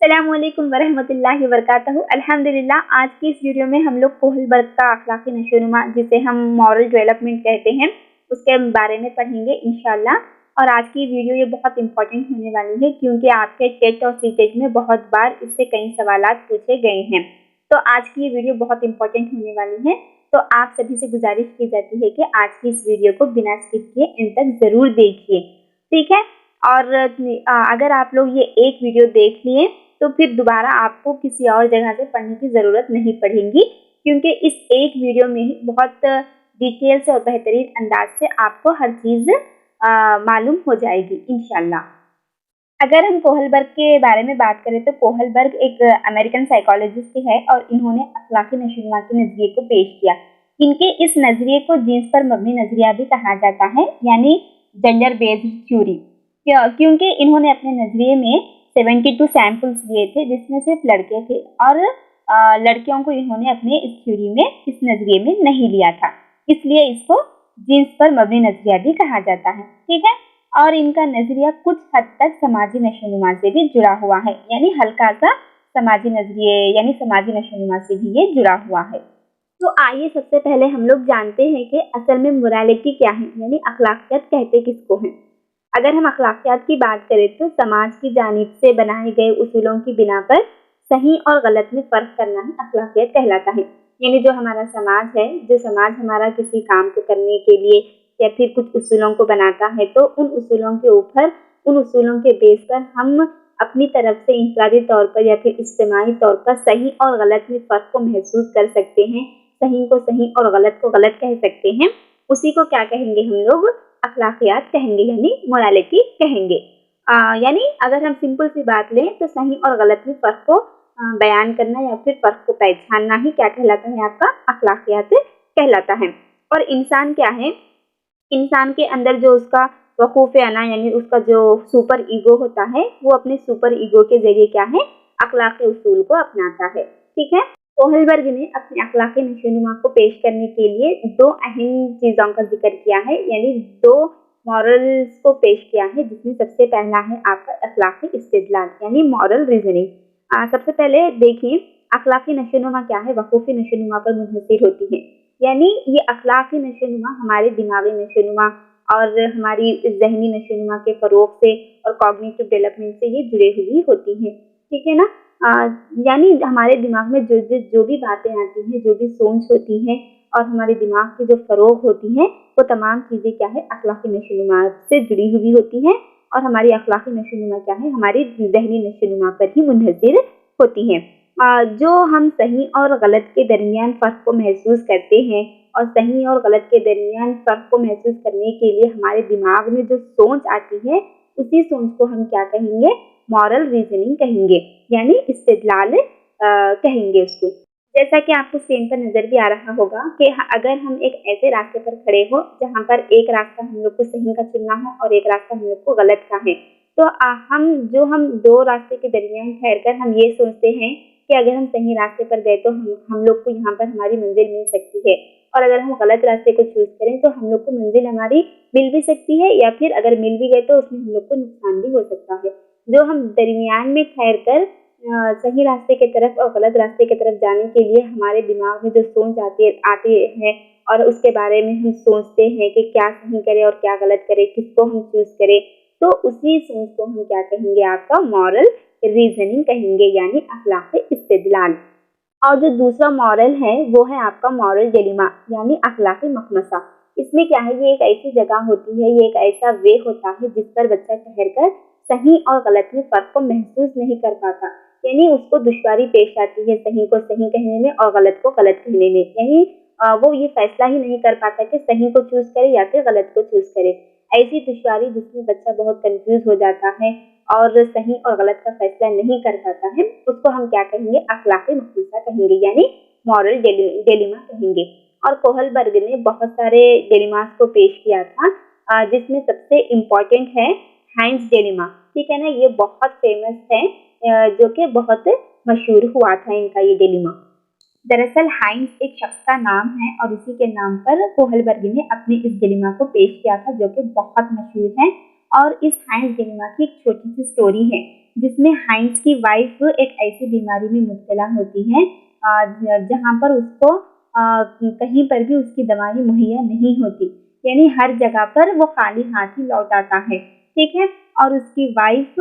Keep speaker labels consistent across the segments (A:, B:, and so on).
A: अस्सलामुअलैकुम वरहमतुल्लाहि वबरकातुहू। अल्हम्दुलिल्लाह, आज की इस वीडियो में हम लोग कोहलबर्ग का अखलाकी नशोनुमा, जिसे हम मॉरल डेवलपमेंट कहते हैं, उसके बारे में पढ़ेंगे इंशाल्लाह। और आज की वीडियो ये बहुत इंपॉर्टेंट होने वाली है, क्योंकि आपके टेट और सीटेट में बहुत बार इससे कई सवालात पूछे गए हैं। तो आज की ये वीडियो बहुत इंपॉर्टेंट होने वाली है। तो आप सभी से गुजारिश की जाती है कि आज की इस वीडियो को बिना स्किप किए एंड तक जरूर देखिए, ठीक है। और अगर आप लोग ये एक वीडियो देख लिए तो फिर दोबारा आपको किसी और जगह से पढ़ने की ज़रूरत नहीं पड़ेगी, क्योंकि इस एक वीडियो में ही बहुत डिटेल से और बेहतरीन अंदाज से आपको हर चीज़ मालूम हो जाएगी इंशाल्लाह। अगर हम कोहलबर्ग के बारे में बात करें तो कोहलबर्ग एक अमेरिकन साइकोलॉजिस्ट है और इन्होंने अखलाकी नशोनुमा के नज़रिए को पेश किया। इनके इस नज़रिए को जीन्स पर मबनी नज़रिया भी कहा जाता है, यानी जेंडर बेस्ड थ्योरी, क्योंकि इन्होंने अपने नज़रिए में 72 सैंपल्स लिए थे, जिसमें सिर्फ लड़के थे और लड़कियों को इन्होंने अपने इस थ्योरी में, इस नज़रिए में नहीं लिया था, इसलिए इसको जीन्स पर मबनी नज़रिया भी कहा जाता है, ठीक है। और इनका नज़रिया कुछ हद तक समाजी नशोनुमा से भी जुड़ा हुआ है, यानी हल्का सा समाजी नज़रिए यानी समाजी नशोनुमा से भी ये जुड़ा हुआ है। तो आइए सबसे पहले हम लोग जानते हैं कि असल में मोरालिटी क्या है, यानी अखलाकियत कहते किसको हैं। अगर हम अखलाकियात की बात करें तो समाज की जानिब से बनाए गए उसूलों की बिना पर सही और गलत में फ़र्क करना ही अखलाकियत कहलाता है। यानी जो हमारा समाज है, जो समाज हमारा किसी काम को करने के लिए या फिर कुछ उसूलों को बनाता है, तो उन उसूलों के ऊपर, उन उसूलों के बेस पर हम अपनी तरफ से इंफरादी तौर पर या फिर इज्तिमाई तौर पर सही और गलत में फ़र्क को महसूस कर सकते हैं, सही को सही और गलत को गलत कह सकते हैं। उसी को क्या कहेंगे हम लोग? अखलाकियात कहेंगे, यानी मोरालिटी कहेंगे। यानी अगर हम सिंपल सी बात लें तो सही और गलत में फ़र्क को बयान करना या फिर फ़र्क को पहचानना ही क्या कहलाता है? आपका अखलाकियात कहलाता है। और इंसान क्या है? इंसान के अंदर जो उसका वकूफ़ अना, यानी उसका जो सुपर ईगो होता है, वो अपने सुपर ईगो के जरिए क्या है? अखलाकी उसूल को अपनाता है, ठीक है। कोहलबर्ग ने अपने अखलाकी नशोनुमा को पेश करने के लिए दो अहम चीज़ों का जिक्र किया है, यानी दो मॉरल्स को पेश किया है, जिसमें सबसे पहला है आपका अखलाकी इस्तिदलाल, यानी मॉरल रीजनिंग। सबसे पहले देखिए, अखलाकी नशोनुमा क्या है? वकूफ़ी नशोनुमा पर मुनहसर होती है, यानी ये अखलाकी नशोनुमा हमारे दिमागी नशोनुमा और हमारी जहनी नशोनुमा के फ़रोग से और कॉग्निटिव डेवलपमेंट से ये जुड़े हुई होती हैं, ठीक है ना। यानी हमारे दिमाग में जो भी बातें आती हैं, जो भी सोच होती हैं और हमारे दिमाग की जो फ़रोग होती हैं, वो तमाम चीज़ें क्या है? अखलाकी नशोनुमा से जुड़ी हुई होती हैं। और हमारी अखलाकी नशोनुमा क्या है? हमारी जहनी नशोनुमा पर ही मुनहसर होती हैं। जो हम सही और गलत के दरमियान फ़र्क को महसूस करते हैं, और सही और गलत के दरमियान फ़र्क को महसूस करने के लिए हमारे दिमाग में जो सोच आती है, उसी सोच को हम क्या कहेंगे? मॉरल रीजनिंग कहेंगे, यानी इस्तिदलाल कहेंगे उसको। जैसा कि आपको स्क्रीन पर नज़र भी आ रहा होगा कि अगर हम एक ऐसे रास्ते पर खड़े हो जहाँ पर एक रास्ता हम लोग को सही का चुनना हो और एक रास्ता हम लोग को गलत का है, तो हम दो रास्ते के दरमियान ठहर कर हम ये सोचते हैं कि अगर हम सही रास्ते पर गए तो हम लोग को यहाँ पर हमारी मंजिल मिल सकती है, और अगर हम गलत रास्ते को चूज़ करें तो हम लोग को मंजिल हमारी मिल भी सकती है, या फिर अगर मिल भी गए तो उसमें हम लोग को नुकसान भी हो सकता है। जो हम दरमियान में ठहर कर सही रास्ते की तरफ और गलत रास्ते की तरफ जाने के लिए हमारे दिमाग में जो सोच आती है और उसके बारे में हम सोचते हैं कि क्या सही करें और क्या गलत करें, किसको हम चूज़ करें, तो उसी सोच को हम क्या कहेंगे? आपका मॉरल रीजनिंग कहेंगे, यानी अखलाकी इस्तिदलाल। और जो दूसरा मॉरल है वो है आपका मॉरल डिलेमा, यानी अखलाकी मखमसा। इसमें क्या है? ये एक ऐसी जगह होती है, ये एक ऐसा वे होता है जिस पर बच्चा ठहर कर सही और गलत में फ़र्क को महसूस नहीं कर पाता, यानी उसको दुश्वारी पेश आती है सही को सही कहने में और गलत को गलत कहने में, यानी वो ये फैसला ही नहीं कर पाता कि सही को चूज़ करे या फिर गलत को चूज़ करे। ऐसी दुश्वारी जिसमें बच्चा बहुत कंफ्यूज हो जाता है और सही और गलत का फैसला नहीं कर पाता है, उसको हम क्या कहेंगे? अखलाकी मखमसा कहेंगे, यानी मॉरल डिलेमा कहेंगे। और कोहलबर्ग ने बहुत सारे डिलेमास को पेश किया था, जिसमें सबसे इम्पोर्टेंट है हाइंस डिलेमा, ठीक है ना। ये बहुत फेमस है, जो कि बहुत मशहूर हुआ था इनका ये डिलेमा। दरअसल हाइंस एक शख्स का नाम है और इसी के नाम पर कोहलबर्ग ने अपने इस डिलेमा को पेश किया था, जो कि बहुत मशहूर है। और इस हाइंस डिलेमा की एक छोटी सी स्टोरी है। जिसमें हाइंस की वाइफ एक ऐसी बीमारी में मुब्तला होती है जहाँ पर उसको कहीं पर भी उसकी दवाई मुहैया नहीं होती, यानी हर जगह पर वो खाली हाथ ही लौट आता है, ठीक है। और उसकी वाइफ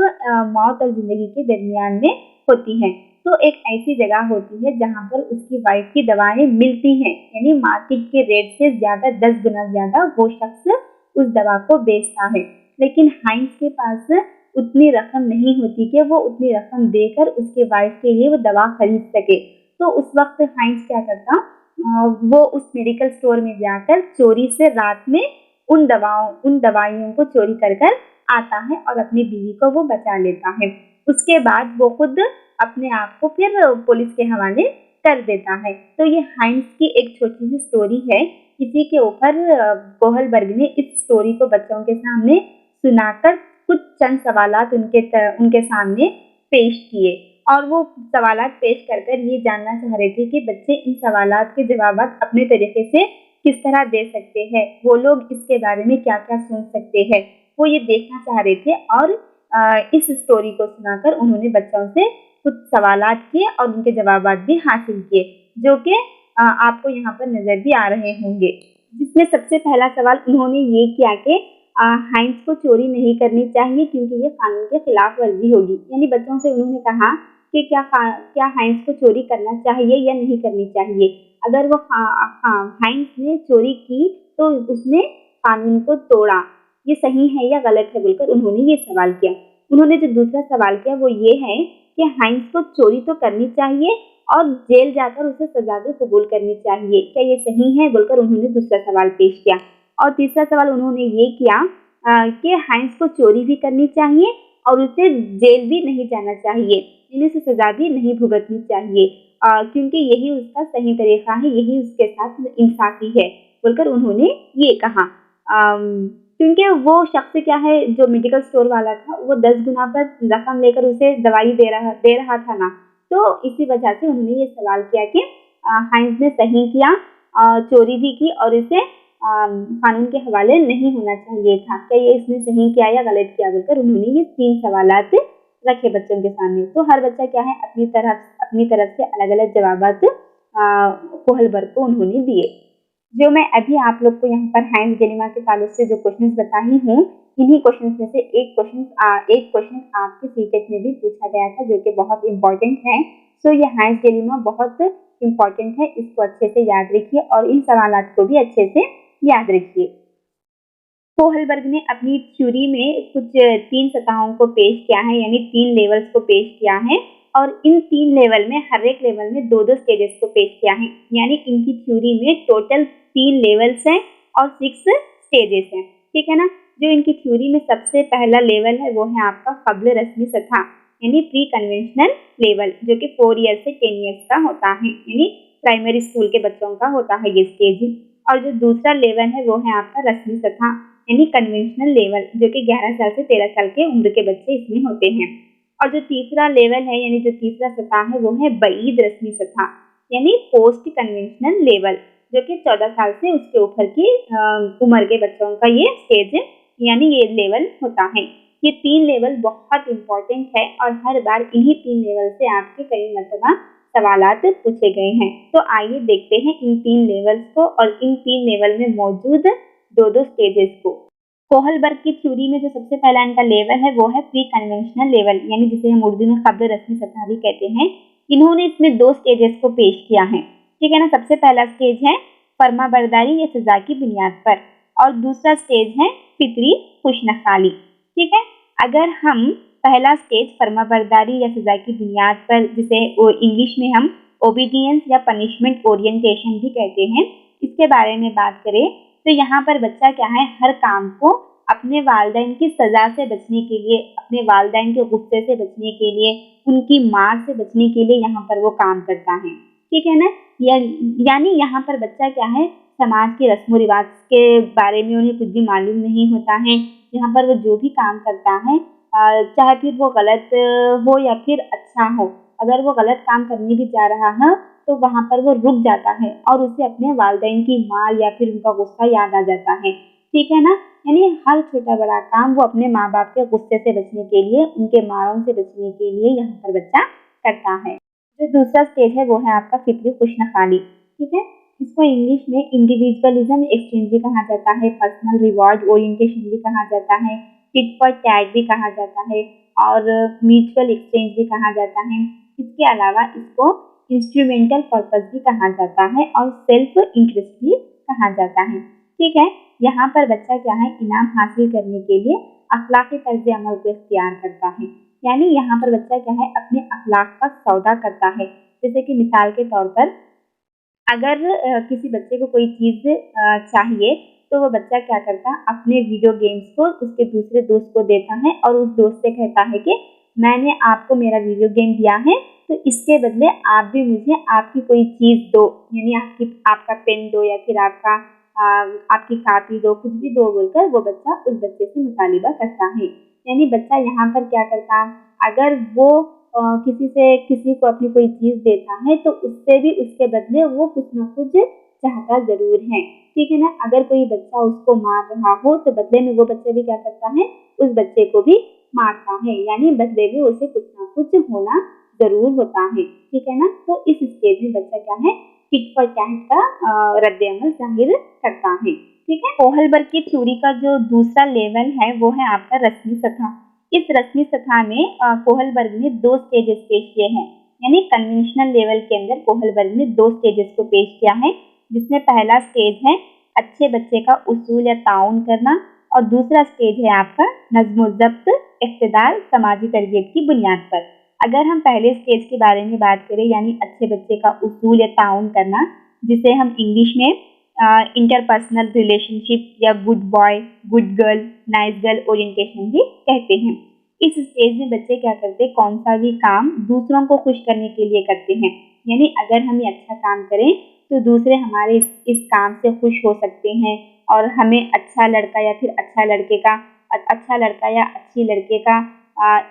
A: मौत और जिंदगी के दरमियान में होती है। तो एक ऐसी जगह होती है जहाँ पर उसकी वाइफ की दवाएं मिलती हैं, यानी मार्केट के रेट से ज्यादा 10 गुना ज्यादा वो शख्स उस दवा को बेचता है। लेकिन हाइंस के पास उतनी रकम नहीं होती कि वो उतनी रकम देकर उसके वाइफ के लिए वो दवा खरीद सके। तो उस वक्त हाइंस क्या करता, वो उस मेडिकल स्टोर में जाकर चोरी से रात में उन दवाइयों को चोरी कर कर आता है और अपनी बीवी को वो बचा लेता है। उसके बाद वो खुद अपने आप को फिर पुलिस के हवाले कर देता है। तो ये हाइंस की एक छोटी सी स्टोरी है। इसी के ऊपर कोहलबर्ग ने इस स्टोरी को बच्चों के सामने सुनाकर कुछ चंद सवालात उनके सामने पेश किए और वो सवालात पेश कर कर ये जानना चाह रहे थे कि बच्चे इन सवालात के जवाब अपने तरीके से किस तरह दे सकते हैं, वो लोग इसके बारे में क्या क्या सोच सकते हैं, वो ये देखना चाह रहे थे। और इस स्टोरी को सुनाकर उन्होंने बच्चों से कुछ सवालात किए और उनके जवाब भी हासिल किए, जो कि आपको यहाँ पर नजर भी आ रहे होंगे। जिसमें सबसे पहला सवाल उन्होंने ये किया कि हाइंस को चोरी नहीं करनी चाहिए क्योंकि ये कानून के खिलाफ वर्जी होगी। यानी बच्चों से उन्होंने कहा कि क्या हाइंस को चोरी करना चाहिए या नहीं करनी चाहिए। अगर वो हाइंस ने चोरी की तो उसने कानून को तोड़ा, ये सही है या गलत है बोलकर उन्होंने ये सवाल किया। उन्होंने जो दूसरा सवाल किया वो ये है कि हाइंस को चोरी तो करनी चाहिए और जेल जाकर उसे सजा भी कबूल करनी चाहिए, क्या ये सही है बोलकर उन्होंने दूसरा सवाल पेश किया। और तीसरा सवाल उन्होंने ये किया कि हाइंस को चोरी भी करनी चाहिए और उसे जेल भी नहीं जाना चाहिए, यानी उसे सजा भी नहीं भुगतनी चाहिए क्योंकि यही उसका सही तरीका है, यही उसके साथ इंसाफी है बोलकर उन्होंने ये कहा। क्योंकि वो शख्स क्या है जो मेडिकल स्टोर वाला था वो 10 गुना पर रकम लेकर उसे दवाई दे रहा था ना, तो इसी वजह से उन्होंने ये सवाल किया कि हाइंस ने सही किया, चोरी भी की और इसे कानून के हवाले नहीं होना चाहिए था, क्या ये इसने सही किया या गलत किया बोलकर उन्होंने ये 3 सवालात रखे बच्चों के सामने। तो हर बच्चा क्या है अपनी तरफ से अलग अलग जवाबात कोहलबर्ग को उन्होंने दिए। जो मैं अभी आप लोग को यहाँ पर हाइंस गैलीमा के ताल्लुक से जो क्वेश्चंस बताई हूँ, इन्हीं क्वेश्चंस में से एक क्वेश्चन आपके सीटेट में भी पूछा गया था जो कि बहुत इंपॉर्टेंट है। सो ये हाइंस गैलीमा बहुत इंपॉर्टेंट है, इसको अच्छे से याद रखिए और इन सवालात को भी अच्छे से याद रखिए। कोहलबर्ग ने अपनी थ्योरी में कुछ 3 सतहों को पेश किया है, यानी 3 लेवल्स को पेश किया है और इन 3 लेवल में हर एक लेवल में 2-2 स्टेजेस को पेश किया है, यानी इनकी थ्योरी में टोटल 3 लेवल्स हैं और 6 स्टेजेस हैं, ठीक है ना। जो इनकी थ्योरी में सबसे पहला लेवल है वो है आपका कब्ल रस्मी सतह, यानी प्री कन्वेंशनल लेवल, जो कि 4 ईयर से 10 ईयर्स का होता है, यानी प्राइमरी स्कूल के बच्चों का होता है ये स्टेज। और जो दूसरा लेवल है वो है आपका रस्मी सतह, यानी कन्वेंशनल लेवल, जो कि 11 साल से 13 साल के उम्र के बच्चे इसमें होते हैं। और जो तीसरा लेवल है यानी जो तीसरा सतह है वो है बईद रस्मी सतह, यानी पोस्ट कन्वेंशनल लेवल, जो कि 14 साल से उसके ऊपर की उम्र के बच्चों का ये स्टेज यानी ये लेवल होता है। ये 3 लेवल बहुत इंपॉर्टेंट है और हर बार इन्हीं 3 लेवल से आपके कई मरतबा सवालात पूछे गए हैं। तो आइए देखते हैं इन 3 लेवल्स को और इन 3 लेवल में मौजूद 2-2 स्टेजेस को। कोहलबर्ग की थ्योरी में जो सबसे पहला इनका लेवल है वो है प्री कन्वेंशनल लेवल, यानी जिसे हम उर्दू में कब्ल रस्मी सतह भी कहते हैं। इन्होंने इसमें 2 स्टेजेस को पेश किया है, ठीक है ना। सबसे पहला स्टेज है फर्माबरदारी या सजा की बुनियाद पर और दूसरा स्टेज है फितरी खुशनसाली, ठीक है। अगर हम पहला स्टेज फर्माबरदारी या सजा की बुनियाद पर, जिसे इंग्लिश में हम ओबीडियंस या पनिशमेंट ओरिएंटेशन भी कहते हैं, इसके बारे में बात करें तो यहाँ पर बच्चा क्या है हर काम को अपने वालिदैन की सजा से बचने के लिए, अपने वालिदैन के गुस्से से बचने के लिए, उनकी मार से बचने के लिए यहाँ पर वो काम करता है, ठीक है ना। यानी यहाँ पर बच्चा क्या है समाज के रस्म रिवाज के बारे में उन्हें कुछ भी मालूम नहीं होता है। यहाँ पर वो जो भी काम करता है चाहे फिर वो गलत हो या फिर अच्छा हो, अगर वो गलत काम करने भी जा रहा है तो वहाँ पर वो रुक जाता है और उसे अपने वालिदैन की मार या फिर उनका गुस्सा याद आ जाता है, ठीक है ना। यानी हर छोटा बड़ा काम वो अपने माँ बाप के गुस्से से बचने के लिए, उनके मारों से बचने के लिए यहाँ पर बच्चा करता है। जो दूसरा स्टेज है वो है आपका फिक्री खुशनखाली, ठीक है। इसको इंग्लिश में इंडिविजुअलिज्म एक्सचेंज भी कहा जाता है, पर्सनल रिवॉर्ड ओरिएंटेशन भी कहा जाता है, टिट फॉर टैट भी कहा जाता है और म्यूचुअल एक्सचेंज भी कहा जाता है। इसके अलावा इसको इंस्ट्रूमेंटल पर्पस भी कहा जाता है और सेल्फ इंटरेस्ट भी कहा जाता है, ठीक है। यहाँ पर बच्चा क्या है, इनाम हासिल करने के लिए अखलाकी तर्ज अमल को इख्तियार करता है। यानी यहाँ पर बच्चा क्या है, अपने अखलाक का सौदा करता है। जैसे कि मिसाल के तौर पर अगर किसी बच्चे को कोई चीज़ चाहिए तो वो बच्चा क्या करता है, अपने वीडियो गेम्स को उसके दूसरे दोस्त को देता है और उस दोस्त से कहता है कि मैंने आपको मेरा वीडियो गेम दिया है तो इसके बदले आप भी मुझे आपकी कोई चीज़ दो, यानी आपका पेन दो या फिर आपकी कापी दो, कुछ भी दो बोलकर वो बच्चा उस बच्चे से मुतालिबा करता है। यानी बच्चा यहाँ पर क्या करता है, अगर वो किसी को अपनी कोई चीज़ देता है तो उससे भी उसके बदले वो कुछ ना कुछ चाहता ज़रूर है, ठीक है ना। अगर कोई बच्चा उसको मार रहा हो तो बदले में वो बच्चा भी क्या करता है, उस बच्चे को भी मारता है, यानी बदले में उसे कुछ ना कुछ होना ज़रूर होता है, ठीक है ना। तो इस स्टेज में बच्चा क्या है, टिट फॉर टैट का रद्द-ए-अमल ज़ाहिर करता है, ठीक है। कोहलबर्ग की थ्योरी का जो दूसरा लेवल है वो है आपका रस्मी सतह। इस रस्मी सतह में कोहलबर्ग ने 2 स्टेजेस पेश किए हैं, यानी कन्वेंशनल लेवल के अंदर कोहलबर्ग ने 2 स्टेजेस को पेश किया है, जिसमें पहला स्टेज है अच्छे बच्चे का उसूल या ताउन करना और दूसरा स्टेज है आपका नज़्म-ओ-ज़ब्त, इक़्तिदार, समाजी तरबियत की बुनियाद पर। अगर हम पहले स्टेज के बारे में बात करें यानी अच्छे बच्चे का उसूल या ताउन करना, जिसे हम इंग्लिश में इंटरपर्सनल रिलेशनशिप या good boy, good girl, nice girl orientation भी कहते हैं। इस स्टेज में बच्चे क्या करते हैं, कौन सा भी काम दूसरों को खुश करने के लिए करते हैं, यानी अगर हम ये अच्छा काम करें तो दूसरे हमारे इस काम से खुश हो सकते हैं और हमें अच्छा लड़का या फिर अच्छा लड़का या अच्छी लड़के का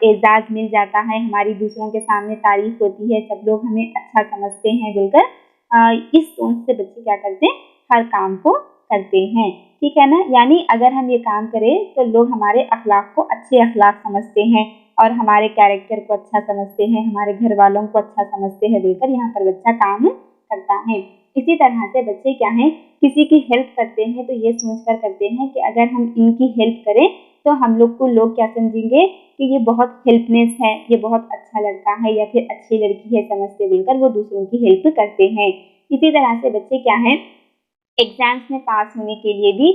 A: एजाज़ मिल जाता है, हमारी दूसरों के सामने तारीफ होती है, सब लोग हमें अच्छा समझते हैं बोलकर इस सोच से बच्चे क्या करते हैं, हर काम को करते हैं, ठीक है ना। यानी अगर हम ये काम करें तो लोग हमारे अखलाक को अच्छे अखलाक समझते हैं और हमारे कैरेक्टर को अच्छा समझते हैं, हमारे घर वालों को अच्छा समझते हैं बोलकर यहाँ पर बच्चा काम करता है। इसी तरह से बच्चे क्या हैं, किसी की हेल्प करते हैं तो ये सोचकर करते हैं कि अगर हम इनकी हेल्प करें तो हम लोग को लोग क्या समझेंगे कि ये बहुत हेल्पनेस है, ये बहुत अच्छा लड़का है या फिर अच्छी लड़की है समझते बोलकर वो दूसरों की हेल्प करते हैं। इसी तरह से बच्चे क्या हैं, एग्जाम्स में पास होने के लिए भी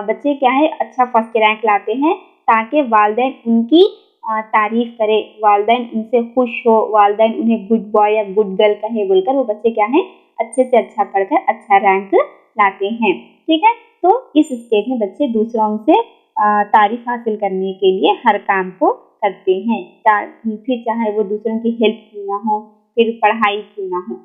A: बच्चे क्या है, अच्छा फर्स्ट रैंक लाते हैं ताकि वालिदैन उनकी तारीफ करे, वालिदैन उनसे खुश हो, वालिदैन उन्हें गुड बॉय या गुड गर्ल कहे बोलकर वो बच्चे क्या है, अच्छे से अच्छा पढ़कर अच्छा रैंक लाते हैं, ठीक है। तो इस स्टेज में बच्चे दूसरों से तारीफ हासिल करने के लिए हर काम को करते हैं, फिर चाहे वो दूसरों की हेल्प क्यों ना हो, फिर पढ़ाई क्यों ना हो।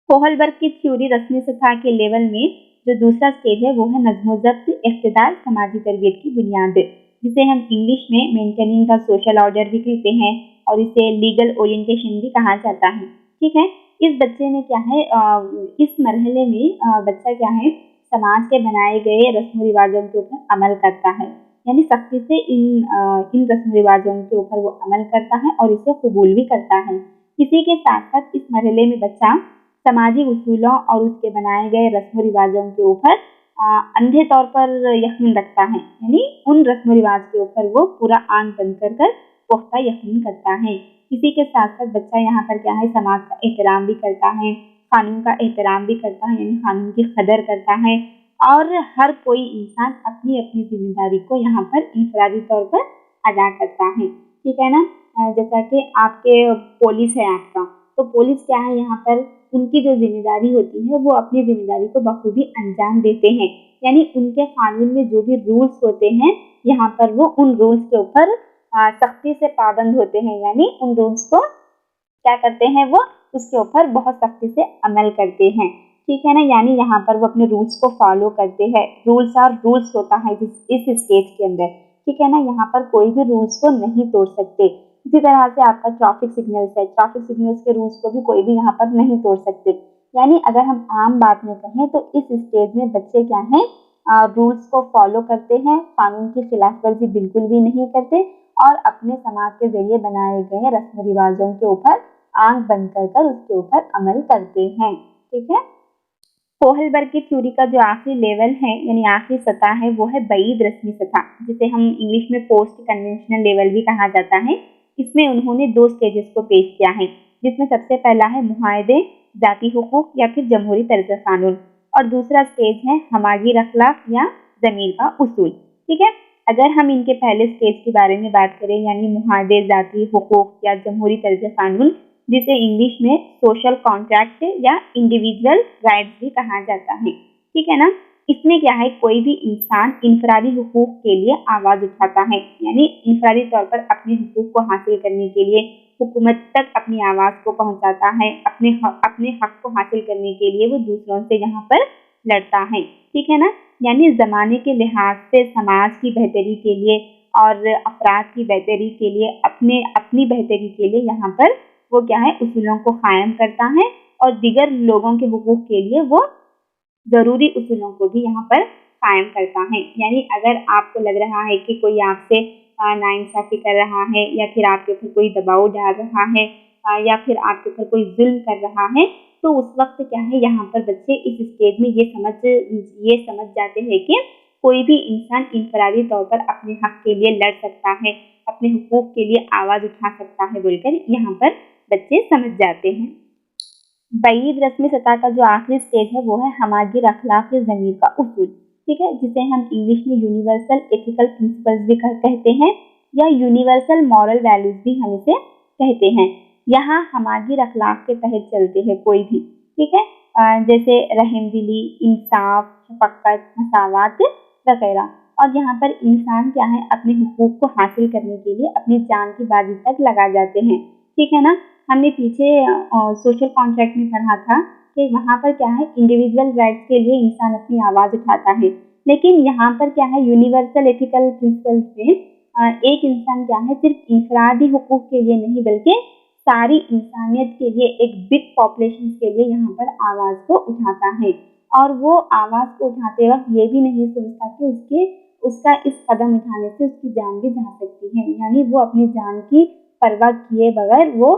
A: कोहलबर्ग की थ्योरी रस्मी सतह के लेवल में जो दूसरा स्टेज है वो है नज़्म-ओ-ज़ब्त, इक़्तिदार, समाजी तरबियत की बुनियाद, जिसे हम इंग्लिश में मेंटेनिंग द सोशल ऑर्डर भी कहते हैं और इसे लीगल ओरिएंटेशन भी कहा जाता है, ठीक है। इस बच्चे में क्या है, इस मरहले में बच्चा क्या है, समाज के बनाए गए रस्म रिवाजों के ऊपर अमल करता है, यानी सख्ती से इन रस्म रिवाजों के ऊपर वो अमल करता है और इसे कबूल भी करता है। इसी के साथ साथ इस मरहले में बच्चा समाजी उसूलों और उसके बनाए गए रस्म रिवाजों के ऊपर अंधे तौर पर यकीन रखता है, यानी उन रस्म रिवाज के ऊपर वो पूरा आन बन कर पुख्ता यकीन करता है। इसी के साथ साथ बच्चा यहाँ पर क्या है, समाज का एहतराम भी करता है, कानून का एहतराम भी करता है, यानी कानून की कदर करता है और हर कोई इंसान अपनी अपनी जिम्मेदारी को यहाँ पर इंफरादी तौर पर अदा करता है, ठीक है ना। जैसा कि आपके पुलिस है आपका, तो पुलिस क्या है, यहाँ पर उनकी जो जिम्मेदारी होती है वो अपनी जिम्मेदारी को बखूबी अंजाम देते हैं, यानी उनके कानून में जो भी रूल्स होते हैं यहाँ पर वो उन रूल्स के ऊपर सख्ती से पाबंद होते हैं, यानी उन रूल्स को क्या करते हैं, वो उसके ऊपर बहुत सख्ती से अमल करते हैं, ठीक है ना। यानी यहाँ पर वो अपने रूल्स को फॉलो करते हैं, रूल्स और रूल्स होता है इस स्टेज के अंदर, ठीक है ना। यहाँ पर कोई भी रूल्स को नहीं तोड़ सकते। इसी तरह से आपका ट्रैफिक सिग्नल्स है, ट्रैफिक सिग्नल्स के रूल्स को भी कोई भी यहाँ पर नहीं तोड़ सकते। यानी अगर हम आम बात में कहें तो इस स्टेज में बच्चे क्या हैं, रूल्स को फॉलो करते हैं, कानून की खिलाफवर्जी बिल्कुल भी नहीं करते और अपने समाज के जरिए बनाए गए रस्म रिवाजों के ऊपर आंख बंद कर उसके ऊपर अमल करते हैं। ठीक है। कोहलबर्ग की थ्योरी का जो आखिरी लेवल है यानी आखिरी सतह है वो है बईद रस्मी सतह, जिसे हम इंग्लिश में पोस्ट कन्वेंशनल लेवल भी कहा जाता है। इसमें उन्होंने 2 स्टेजेस को पेश किया है, जिसमें सबसे पहला है मुआहदे, जाती हुकूक या फिर जमहूरी तर्ज कानून, और दूसरा स्टेज है हमागी अखलाक या जमीर का उसूल। ठीक है। अगर हम इनके पहले स्टेज के बारे में बात करें यानी मुआहदे, जाती हुकूक या जमहूरी तर्ज कानून, जिसे इंग्लिश में सोशल कॉन्ट्रैक्ट या इंडिविजुअल राइट्स भी कहा जाता है। ठीक है ना। इसमें क्या है, कोई भी इंसान इनफरादी हुकूक के लिए आवाज उठाता है, यानी इनफरादी तौर पर अपने हुकूक को हासिल करने के लिए हुकूमत तक अपनी आवाज को पहुंचाता है, अपने हक को हासिल करने के लिए वो दूसरों से यहाँ पर लड़ता है। ठीक है ना। यानी जमाने के लिहाज से समाज की बेहतरी के लिए और अफराद की बेहतरी के लिए, अपनी बेहतरी के लिए यहाँ पर वो क्या है, उसूलों को कायम करता है और दीगर लोगों के हुकूक के लिए वो जरूरी उसूलों को भी यहाँ पर कायम करता है। यानी अगर आपको लग रहा है कि कोई आपसे नाइंसाफी कर रहा है या फिर आपके ऊपर कोई दबाव डाल रहा है या फिर आपके ऊपर कोई जुल्म कर रहा है, तो उस वक्त क्या है, यहाँ पर बच्चे इस स्टेज में ये समझ जाते हैं कि कोई भी इंसान इनफरादी तौर पर अपने हक के लिए लड़ सकता है, अपने हुकूक के लिए आवाज उठा सकता है बोलकर यहाँ पर बच्चे समझ जाते हैं। बईद रस्मी सतह का जो आखिरी स्टेज है वो है हमागी अखलाक या ज़मीर का उसूल। ठीक है। जिसे हम इंग्लिश में यूनिवर्सल एथिकल प्रिंसिपल्स भी कहते हैं या यूनिवर्सल मॉरल वैल्यूज भी हम इसे कहते हैं। यहाँ हमागी अखलाक के तहत चलते हैं कोई भी। ठीक है। जैसे रहमदिली, इंसाफ, शफकत, मसावत वगैरह। और यहाँ पर इंसान क्या है, अपने हुकूक को हासिल करने के लिए अपनी जान की बाजी तक लगा जाते हैं। ठीक है ना। हमने पीछे सोशल कॉन्ट्रैक्ट में पढ़ा था कि वहाँ पर क्या है, इंडिविजुअल राइट्स के लिए इंसान अपनी आवाज़ उठाता है, लेकिन यहाँ पर क्या है, यूनिवर्सल एथिकल प्रिंसिपल्स में एक इंसान क्या है, सिर्फ इंफरादी हुकूक के लिए नहीं बल्कि सारी इंसानियत के लिए, एक बिग पॉपुलेशन के लिए यहाँ पर आवाज़ को उठाता है। और वो आवाज़ को उठाते वक्त ये भी नहीं सोचता कि उसका इस कदम उठाने से उसकी जान भी जा सकती है, यानी वो अपनी जान की परवाह किए बगैर वो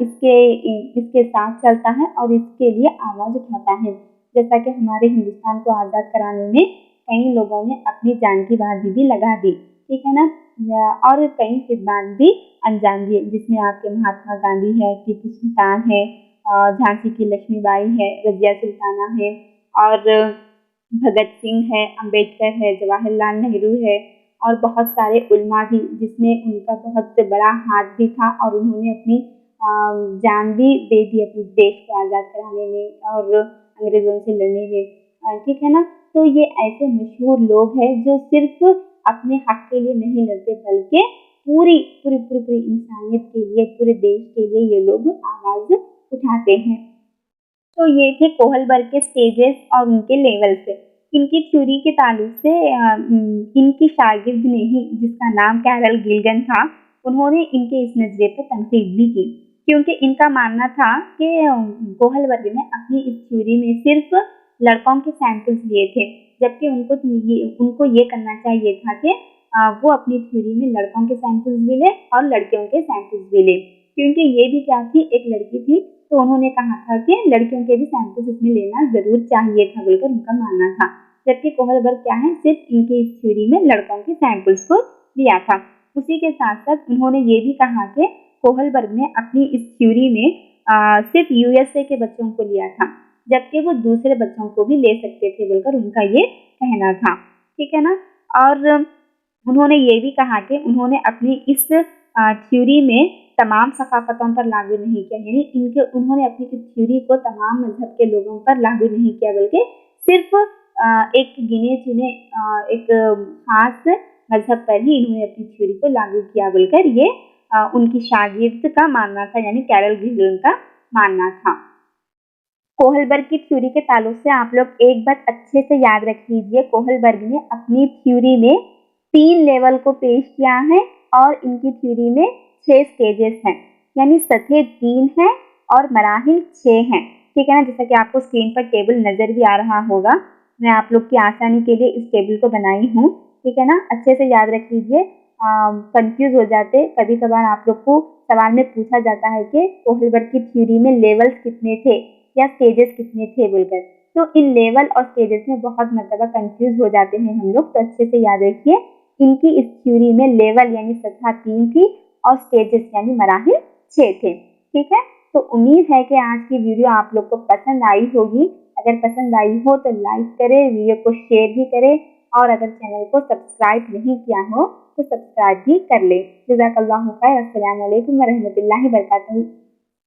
A: इसके साथ चलता है और इसके लिए आवाज उठाता है। जैसा कि हमारे हिंदुस्तान को आज़ाद कराने में कई लोगों ने अपनी जान की बाजी भी लगा दी। ठीक है ना। और कई खिदमत भी अंजाम दिए, जिसमें आपके महात्मा गांधी है, टीपू सुल्तान है, झांसी की लक्ष्मीबाई है, रजिया सुल्ताना है, और भगत सिंह है, अम्बेडकर है, जवाहरलाल नेहरू है, और बहुत सारे उल्मा भी, जिसमें उनका बहुत बड़ा हाथ भी था और उन्होंने अपनी जान भी दे दी अपने देश को आज़ाद कराने में और अंग्रेजों से लड़ने में। ठीक है ना। तो ये ऐसे मशहूर लोग हैं जो सिर्फ अपने हक के लिए नहीं लड़ते बल्कि पूरी पूरी पूरी पूरी इंसानियत के लिए, पूरे देश के लिए ये लोग आवाज उठाते हैं। तो ये थे कोहलबर्ग के स्टेजेस और उनके लेवल से। इनकी थ्योरी के ताल्लुक से इनकी शागिर्द ने ही, जिसका नाम कैरल गिल्गन था, उन्होंने इनके इस नजरिए पर तनकीद भी की, क्योंकि इनका मानना था कि कोहलबर्ग ने अपनी इस थ्योरी में सिर्फ लड़कों के सैंपल्स लिए थे, जबकि उनको ये करना चाहिए था कि वो अपनी थ्योरी में लड़कों के सैंपल्स भी ले और लड़कियों के सैंपल्स भी ले, क्योंकि ये भी क्या थी, एक लड़की थी, तो उन्होंने कहा था कि लड़कियों के भी सैंपल्स इसमें लेना जरूर चाहिए था बोलकर उनका मानना था। जबकि कोहलबर्ग क्या है, सिर्फ इनके इस थ्योरी में लड़कों के सैंपल्स को लिया था। उसी के साथ साथ उन्होंने ये भी कहा कि कोहलबर्ग ने अपनी इस थ्योरी में सिर्फ यूएसए के बच्चों को लिया था, जबकि वो दूसरे बच्चों को भी ले सकते थे बोलकर उनका ये कहना था। ठीक है ना। और उन्होंने ये भी कहा कि उन्होंने अपनी इस थ्योरी में तमाम सकाफतों पर लागू नहीं किया, यानी उन्होंने अपनी इस थ्योरी को तमाम मजहब के लोगों पर लागू नहीं किया, बल्कि सिर्फ एक गिने चुने एक खास मजहब पर ही इन्होंने अपनी थ्योरी को लागू किया बोलकर ये उनकी शागिर्द का मानना था, यानी कैरल गिल्गन का मानना था। कोहलबर्ग की थ्योरी के ताल्लुक से आप लोग एक बात अच्छे से याद रख लीजिए, कोहलबर्ग ने अपनी थ्योरी में 3 लेवल को पेश किया है और इनकी थ्योरी में 6 स्टेजेस हैं, यानी सतह 3 है और मराहिल 6 हैं। ठीक है ना। जैसा कि आपको स्क्रीन पर टेबल नजर भी आ रहा होगा, मैं आप लोग की आसानी के लिए इस टेबल को बनाई हूँ, ठीक है ना। अच्छे से याद रख लीजिए, कंफ्यूज हो जाते कभी कभार। आप लोग को सवाल में पूछा जाता है कि कोहलबर्ग की थ्योरी में लेवल्स कितने थे या स्टेजेस कितने थे बोलकर, तो इन लेवल और स्टेजेस में बहुत मतलब कंफ्यूज हो जाते हैं हम लोग। तो अच्छे से याद रखिए, इनकी इस थ्योरी में लेवल यानी सतह 3 थी और स्टेजेस यानी मराहिल 6 थे, ठीक है। तो उम्मीद है कि आज की वीडियो आप लोग को पसंद आई होगी। अगर पसंद आई हो तो लाइक करें, वीडियो को शेयर भी करें, और अगर चैनल को सब्सक्राइब नहीं किया हो तो सब्सक्राइब भी कर ले। जज़ाकल्लाहु खैर। अस्सलामु अलैकुम व रहमतुल्लाहि व बरकातहू।